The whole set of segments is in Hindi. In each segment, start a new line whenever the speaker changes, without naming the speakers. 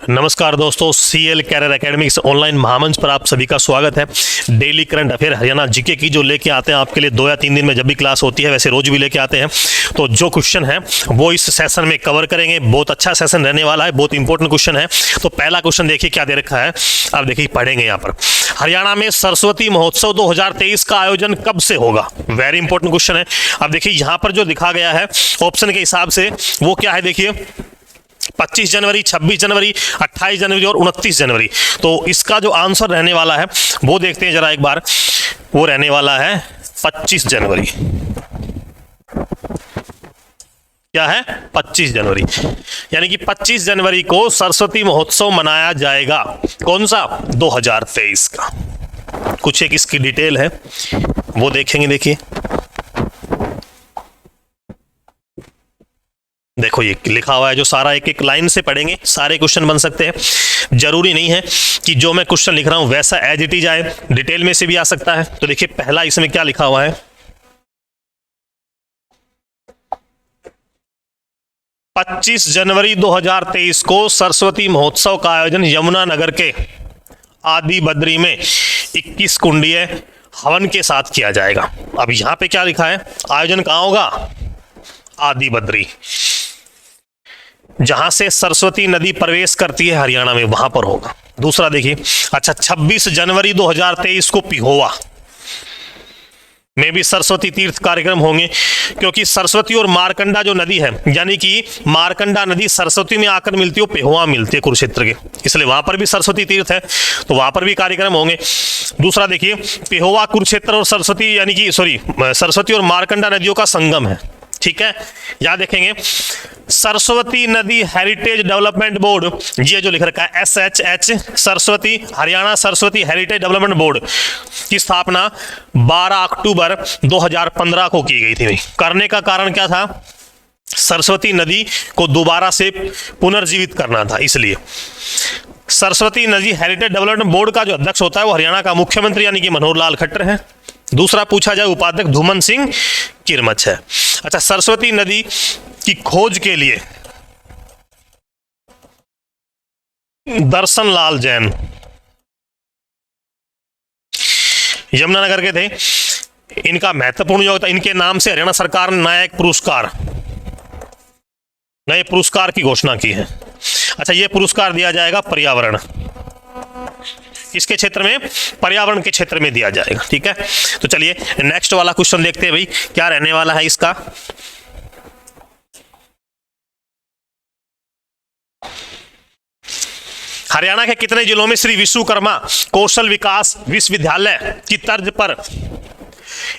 नमस्कार दोस्तों, सीएल कैरियर एकेडमिक्स ऑनलाइन महामंच पर आप सभी का स्वागत है। Daily current affair Haryana GK की जो लेके आते हैं आपके लिए 2 या 3 दिन में जब भी क्लास होती है, वैसे रोज भी लेके आते हैं। तो जो क्वेश्चन है वो इस सेशन में कवर करेंगे। बहुत अच्छा सेशन रहने वाला है, बहुत इंपॉर्टेंट क्वेश्चन है। तो पहला क्वेश्चन देखिए क्या दे रखा है, आप देखिए पढ़ेंगे यहाँ पर। हरियाणा में सरस्वती महोत्सव 2023 का आयोजन कब से होगा? वेरी इंपॉर्टेंट क्वेश्चन है। अब देखिए यहाँ पर जो दिखा गया है ऑप्शन के हिसाब से वो क्या है, देखिए 25 जनवरी, 26 जनवरी, 28 जनवरी और 29 जनवरी। तो इसका जो आंसर रहने वाला है वो देखते हैं जरा एक बार। वो रहने वाला है 25 जनवरी। क्या है? 25 जनवरी। यानी कि 25 जनवरी को सरस्वती महोत्सव मनाया जाएगा। कौन सा? 2023 का। कुछ एक इसकी डिटेल है वो देखेंगे। देखिए देखो ये लिखा हुआ है, जो सारा एक एक लाइन से पढ़ेंगे सारे क्वेश्चन बन सकते हैं। जरूरी नहीं है कि जो मैं क्वेश्चन लिख रहा हूं वैसा एज इट इज आए, डिटेल में से भी आ सकता है। तो देखिए पहला इसमें क्या लिखा हुआ है, 25 जनवरी 2023 को सरस्वती महोत्सव का आयोजन यमुनानगर के आदि बद्री में 21 कुंडीय हवन के साथ किया जाएगा। अब यहां पे क्या लिखा है, आयोजन कहां होगा? आदि बद्री, जहां से सरस्वती नदी प्रवेश करती है हरियाणा में, वहां पर होगा। दूसरा देखिए, अच्छा 26 जनवरी 2023 को पिहोवा में भी सरस्वती तीर्थ कार्यक्रम होंगे, क्योंकि सरस्वती और मारकंडा जो नदी है, यानी कि मारकंडा नदी सरस्वती में आकर मिलती है, पिहोवा मिलती है कुरुक्षेत्र के, इसलिए वहां पर भी सरस्वती तीर्थ है, तो वहां पर भी कार्यक्रम होंगे। दूसरा देखिए, पिहोवा कुरुक्षेत्र और सरस्वती यानी कि सरस्वती और मारकंडा नदियों का संगम है। ठीक है, यहां देखेंगे सरस्वती नदी हेरिटेज डेवलपमेंट बोर्ड, ये जो लिख रखा है SHH, Saraswati Haryana Saraswati heritage development board की स्थापना 12 अक्टूबर 2015 को की गई थी। करने का कारण क्या था? सरस्वती नदी को दोबारा से पुनर्जीवित करना था, इसलिए सरस्वती नदी हेरिटेज डेवलपमेंट बोर्ड का जो अध्यक्ष होता है वो हरियाणा का मुख्यमंत्री यानी कि मनोहर लाल खट्टर है। दूसरा पूछा जाए, उपाध्यक्ष धूमन सिंह किरमच है। अच्छा, सरस्वती नदी की खोज के लिए दर्शन लाल जैन यमुनानगर के थे। इनका महत्वपूर्ण योगदान, इनके नाम से हरियाणा सरकार ने नए पुरस्कार की घोषणा की है। अच्छा, यह पुरस्कार दिया जाएगा पर्यावरण, इसके क्षेत्र में, पर्यावरण के क्षेत्र में दिया जाएगा। ठीक है, तो चलिए नेक्स्ट वाला क्वेश्चन देखते हैं भाई क्या रहने वाला है इसका। हरियाणा के कितने जिलों में श्री विश्वकर्मा कौशल विकास विश्वविद्यालय की तर्ज पर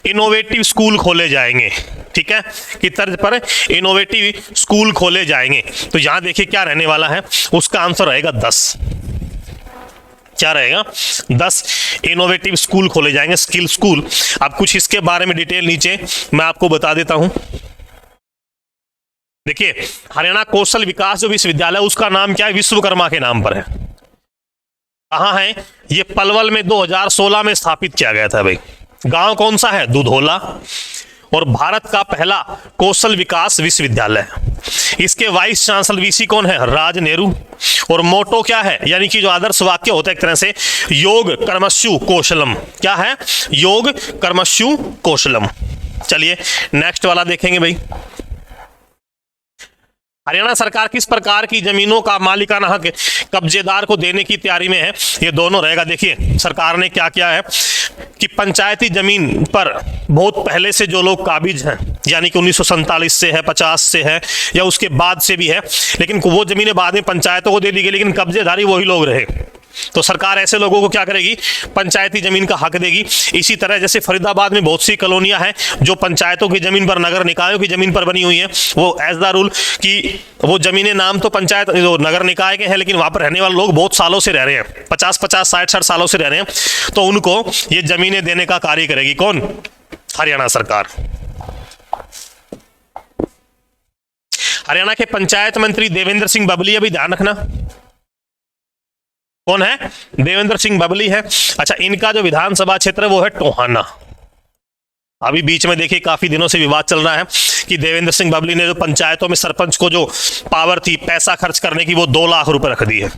इनोवेटिव स्कूल खोले जाएंगे? ठीक है, की तर्ज पर इनोवेटिव स्कूल खोले जाएंगे। तो यहां देखिए क्या रहने वाला है, उसका आंसर रहेगा 10। क्या रहेगा? 10 इनोवेटिव स्कूल खोले जाएंगे, स्किल स्कूल। अब कुछ इसके बारे में डिटेल नीचे मैं आपको बता देता हूं। देखिए हरियाणा कौशल विकास जो विश्वविद्यालय, उसका नाम क्या है? विश्वकर्मा के नाम पर है। कहां है ये? पलवल में 2016 में स्थापित किया गया था भाई। गांव कौन सा है? दुधौला। और भारत का पहला कौशल विकास विश्वविद्यालय है। इसके वाइस चांसलर वीसी कौन है? राज नेहरू। और मोटो क्या है, यानी कि जो आदर्श वाक्य होता है एक तरह से, योग कर्मशु कौशलम। क्या है? योग कर्मशु कौशलम। चलिए नेक्स्ट वाला देखेंगे भाई। हरियाणा सरकार किस प्रकार की जमीनों का मालिकाना हक कब्जेदार को देने की तैयारी में है? ये दोनों रहेगा। देखिए सरकार ने क्या किया है कि पंचायती जमीन पर बहुत पहले से जो लोग काबिज हैं, यानी कि 1947 से है, 50 से है या उसके बाद से भी है, लेकिन वो जमीनें बाद में पंचायतों को दे दी गई, लेकिन कब्जेदारी वही लोग रहे। तो सरकार ऐसे लोगों को क्या करेगी? पंचायती जमीन का हक देगी। इसी तरह जैसे फरीदाबाद में बहुत सी कॉलोनियां हैं जो पंचायतों की जमीन पर, नगर निकायों की जमीन पर बनी हुई हैं, वो एज द रूल कि वो जमीनें नाम तो पंचायत जो नगर निकाय के हैं, लेकिन वहां पर रहने वाले लोग बहुत सालों से रह रहे हैं, 50-50, 60-60 सालों से रह रहे हैं, तो उनको ये जमीनें देने का कार्य करेगी कौन? हरियाणा सरकार। हरियाणा के पंचायत मंत्री देवेंद्र सिंह बबली, अभी ध्यान रखना कौन है? देवेंद्र सिंह बबली है। अच्छा, इनका जो विधानसभा क्षेत्र है वो है टोहाना। अभी बीच में देखिए काफी दिनों से विवाद चल रहा है कि देवेंद्र सिंह बबली ने जो पंचायतों में सरपंच को जो पावर थी पैसा खर्च करने की, वो 2 लाख रुपए रख दी है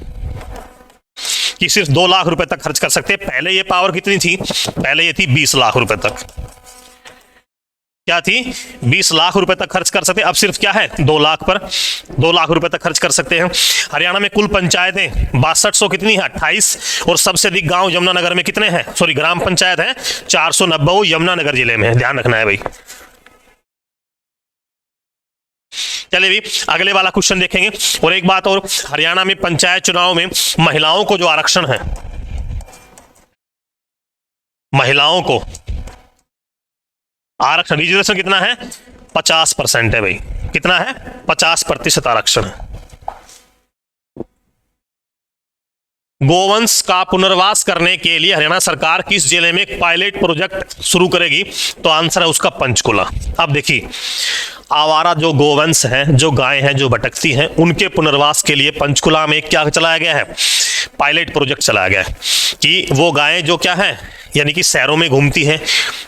कि सिर्फ 2 लाख रुपए तक खर्च कर सकते। पहले ये पावर कितनी थी? पहले ये थी 20 लाख रुपए तक। क्या थी? 20 लाख रुपए तक खर्च कर सकते, अब सिर्फ क्या है 2 लाख पर 2 लाख रुपए तक खर्च कर सकते हैं। हरियाणा में कुल पंचायतें 6200 कितनी है? 28। और सबसे अधिक गांव यमुनानगर में कितने हैं? सॉरी, ग्राम पंचायत है 490, यमुनानगर जिले में है, ध्यान रखना है भाई। चलिए भी अगले वाला क्वेश्चन देखेंगे। और एक बात और, हरियाणा में पंचायत चुनाव में महिलाओं को जो आरक्षण है, महिलाओं को आरक्षण रिजर्वेशन कितना है? 50% है भाई। कितना है? 50% आरक्षण है। गोवंश का पुनर्वास करने के लिए हरियाणा सरकार किस जिले में एक पायलट प्रोजेक्ट शुरू करेगी? तो आंसर है उसका पंचकुला। अब देखिए, आवारा जो गोवंश हैं, जो गाय हैं जो भटकती हैं, उनके पुनर्वास के लिए पंचकुला में क्या चलाया गया है? पायलट प्रोजेक्ट चलाया गया है कि वो गायें जो क्या है, यानी कि शहरों में घूमती हैं,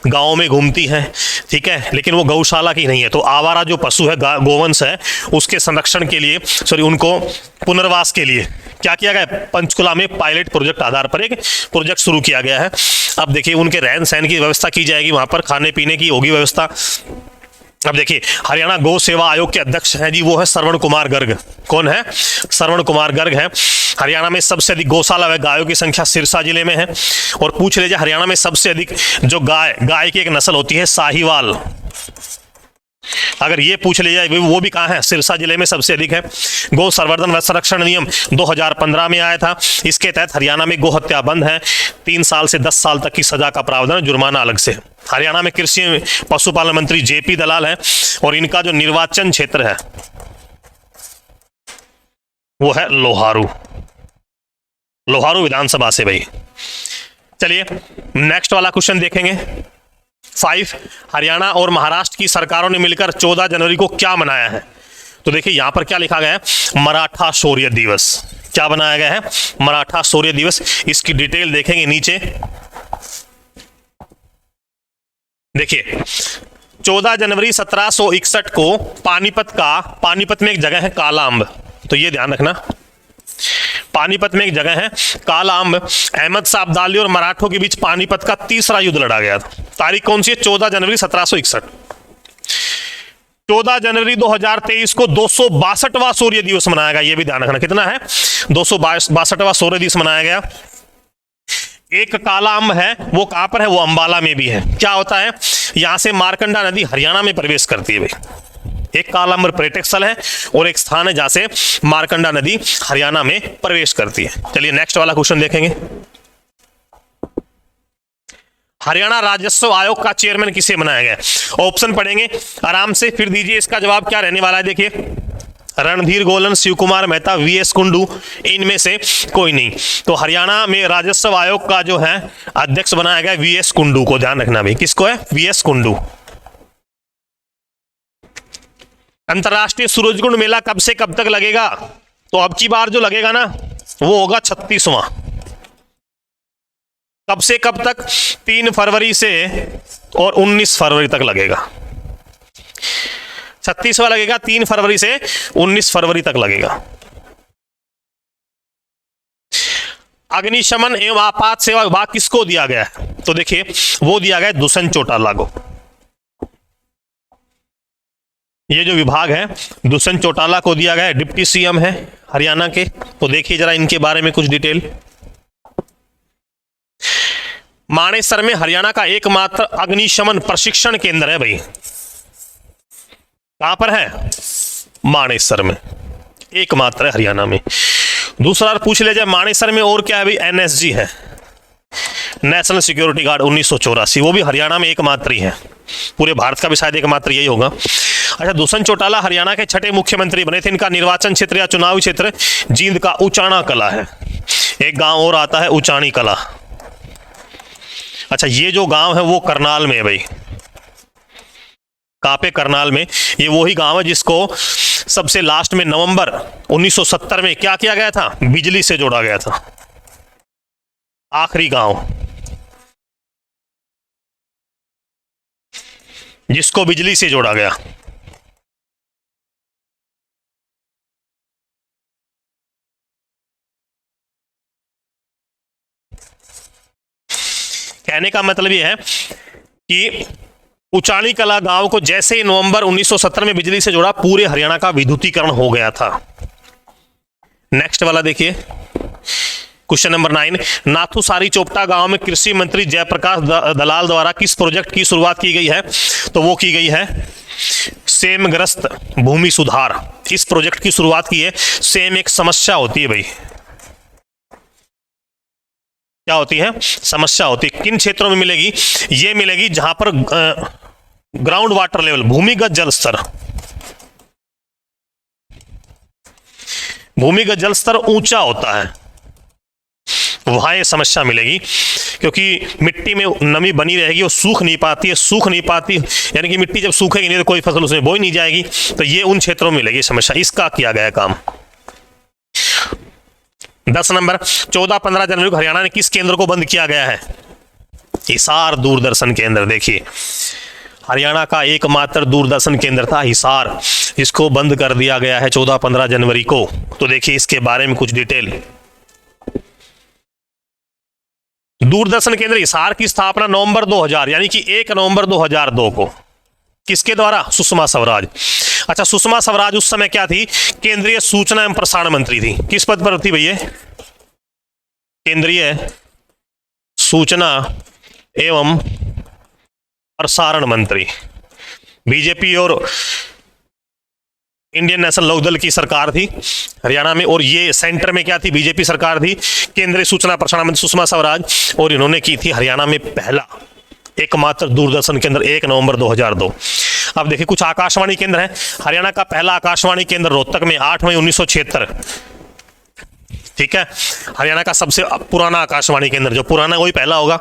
गाँव में घूमती हैं, ठीक है, लेकिन वो गौशाला की नहीं है। तो आवारा जो पशु है, गोवंश है, उसके संरक्षण के लिए, सॉरी, उनको पुनर्वास के लिए क्या किया गया? पंचकुला में पायलट प्रोजेक्ट आधार पर एक प्रोजेक्ट शुरू किया गया है। अब देखिए, उनके रहन सहन की व्यवस्था की जाएगी, वहां पर खाने पीने की होगी व्यवस्था। अब देखिए, हरियाणा गौ सेवा आयोग के अध्यक्ष हैं जी, वो है श्रवण कुमार गर्ग। कौन है? श्रवण कुमार गर्ग है। हरियाणा में सबसे अधिक गौशाला व गायों की संख्या सिरसा जिले में है। और पूछ लीजिए, हरियाणा में सबसे अधिक जो गाय की एक नस्ल होती है साहिवाल, अगर ये पूछ लिया जाए वो भी कहाँ है? सिरसा जिले में सबसे अधिक है। गौ संवर्धन व संरक्षण नियम 2015 में आया था। इसके तहत हरियाणा में गौ हत्या बंद है। 3 साल से 10 साल तक की सजा का प्रावधान, जुर्माना अलग से। हरियाणा में कृषि पशुपालन मंत्री जेपी दलाल है और इनका जो निर्वाचन क्षेत्र है वो है लोहारू, लोहारू विधानसभा से भाई। चलिए नेक्स्ट वाला क्वेश्चन देखेंगे। 5, हरियाणा और महाराष्ट्र की सरकारों ने मिलकर 14 जनवरी को क्या मनाया है? तो देखिए यहां पर क्या लिखा गया है? मराठा शौर्य दिवस। क्या बनाया गया है? मराठा शौर्य दिवस। इसकी डिटेल देखेंगे नीचे। देखिए 14 जनवरी 1761 को पानीपत में एक जगह है कालाअंब, तो ये ध्यान रखना, पानीपत में एक जगह है कालाअंब, अहमद शाह अब्दाली और मराठों के बीच पानीपत का तीसरा युद्ध लड़ा गया था। तारीख कौन सी है? 14 जनवरी 1761। 14 जनवरी 2023 को 262वां शौर्य दिवस मनाया गया। यह भी ध्यान रखना, कितना है? 262वां शौर्य दिवस मनाया गया। एक कालाअंब है, वो कहां पर है? वो अंबाला में भी है। क्या होता है? यहां से मारकंडा नदी हरियाणा में प्रवेश करती है भाई। एक कालाअंब पर्यटक स्थल है और एक स्थान है जहां से मारकंडा नदी हरियाणा में प्रवेश करती है। चलिए नेक्स्ट वाला क्वेश्चन देखेंगे। हरियाणा राजस्व आयोग का चेयरमैन किसे बनाया गया? ऑप्शन पढ़ेंगे आराम से, फिर दीजिए इसका जवाब क्या रहने वाला है। देखिए, रणधीर गोलन, शिव कुमार मेहता, वीएस कुंडू, इनमें से कोई नहीं। तो हरियाणा में राजस्व आयोग का जो है अध्यक्ष बनाया गया वीएस कुंडू को। ध्यान रखना भाई, किसको है? वीएस कुंडू। अंतरराष्ट्रीय सूरजकुंड मेला कब से कब तक लगेगा? तो अब की बार जो लगेगा ना वो होगा 36वां। कब से कब तक? 3 फरवरी से और 19 फरवरी तक लगेगा। 36वां लगेगा 3 फरवरी से 19 फरवरी तक लगेगा। अग्निशमन एवं आपात सेवा विभाग किसको दिया गया है? तो देखिए वो दिया गया दुष्यंत चौटाला को। ये जो विभाग है दुष्यंत चौटाला को दिया गया है, डिप्टी सीएम है हरियाणा के। तो देखिए जरा इनके बारे में कुछ डिटेल। मानेसर में हरियाणा का एकमात्र अग्निशमन प्रशिक्षण केंद्र है भाई। कहां पर है? मानेसर में, एकमात्र है हरियाणा में। दूसरा पूछ ले जाए मानेसर में और क्या है भाई? एनएसजी है, नेशनल सिक्योरिटी गार्ड 1984, वो भी हरियाणा में एकमात्र ही है। पूरे भारत का भी शायद एकमात्र यही होगा। अच्छा, दुष्यंत चौटाला हरियाणा के 6ठे मुख्यमंत्री बने थे। इनका निर्वाचन क्षेत्र या चुनावी क्षेत्र जींद का उचाना कला है। एक गांव और आता है उचानी कला। अच्छा, ये जो गांव है वो करनाल में है भाई। कहां पे? करनाल में। ये वही गांव है जिसको सबसे लास्ट में नवंबर 1970 में क्या किया गया था? बिजली से जोड़ा गया था। आखिरी गांव। जिसको बिजली से जोड़ा गया। कहने का मतलब यह है कि उचानी कला गांव को जैसे नवंबर 1970 में बिजली से जोड़ा, पूरे हरियाणा का विद्युतीकरण हो गया था। नेक्स्ट वाला देखिए, क्वेश्चन नंबर 9, नाथुसारी चोपटा गांव में कृषि मंत्री जयप्रकाश दलाल द्वारा किस प्रोजेक्ट की शुरुआत की गई है? तो वो की गई है सेमग्रस्त भूमि सुधार। इस प्रोजेक्ट की शुरुआत की है। सेम एक समस्या होती है भाई, क्या होती है? समस्या होती है। किन क्षेत्रों में मिलेगी? ये मिलेगी जहां पर ग्राउंड वाटर लेवल, भूमिगत जल स्तर, भूमिगत जल स्तर ऊंचा होता है, वहां ये समस्या मिलेगी। क्योंकि मिट्टी में नमी बनी रहेगी, वो सूख नहीं पाती है, सूख नहीं पाती यानी कि मिट्टी जब सूखेगी नहीं तो कोई फसल उसमें बोई नहीं जाएगी, तो ये उन क्षेत्रों में मिलेगी समस्या। इसका किया गया काम। 10 नंबर, 14-15 जनवरी को हरियाणा ने किस केंद्र को बंद किया गया है? हिसार दूरदर्शन केंद्र। देखिए, हरियाणा का एकमात्र दूरदर्शन केंद्र था हिसार, इसको बंद कर दिया गया है 14-15 जनवरी को। तो देखिए इसके बारे में कुछ डिटेल। दूरदर्शन केंद्र हिसार की स्थापना नवंबर 2000 यानी कि 1 नवंबर 2002 को किसके द्वारा? सुषमा स्वराज। अच्छा, सुषमा स्वराज उस समय क्या थी? केंद्रीय सूचना एवं प्रसारण मंत्री थी। किस पद पर थी भैया? केंद्रीय सूचना एवं प्रसारण मंत्री। बीजेपी और इंडियन नेशनल लोकदल की सरकार थी हरियाणा में, और ये सेंटर में क्या थी? बीजेपी सरकार थी। केंद्रीय सूचना प्रसारण मंत्री सुषमा स्वराज, और इन्होंने की थी हरियाणा में पहला एकमात्र दूरदर्शन केंद्र 1 नवंबर 2002। अब देखिए कुछ आकाशवाणी केंद्र है। हरियाणा का पहला आकाशवाणी केंद्र रोहतक में 8 मई 1976। ठीक है, हरियाणा का सबसे पुराना आकाशवाणी केंद्र, जो पुराना वही पहला होगा।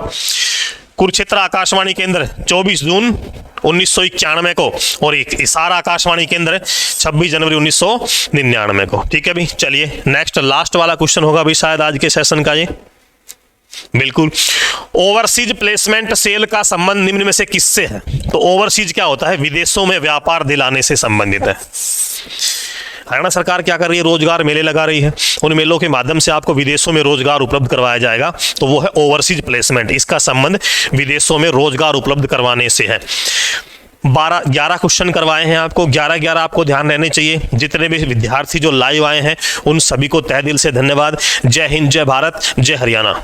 कुरुक्षेत्र आकाशवाणी केंद्र 24 जून 1991 को, और एक हिसार आकाशवाणी केंद्र 26 जनवरी 1999 को। ठीक है भाई, चलिए नेक्स्ट लास्ट वाला क्वेश्चन होगा भाई शायद आज के सेशन का ये। बिल्कुल, ओवरसीज प्लेसमेंट सेल का संबंध निम्न में से किससे है? तो ओवरसीज क्या होता है? विदेशों में व्यापार दिलाने से संबंधित है। हरियाणा सरकार क्या कर रही है? रोजगार मेले लगा रही है। उन मेलों के माध्यम से आपको विदेशों में रोजगार उपलब्ध करवाया जाएगा, तो वो है ओवरसीज प्लेसमेंट। इसका संबंध विदेशों में रोजगार उपलब्ध करवाने से है। 11 क्वेश्चन करवाए हैं आपको, 11 आपको ध्यान रहने चाहिए। जितने भी विद्यार्थी जो लाइव आए हैं उन सभी को तहे दिल से धन्यवाद। जय हिंद, जय भारत, जय हरियाणा।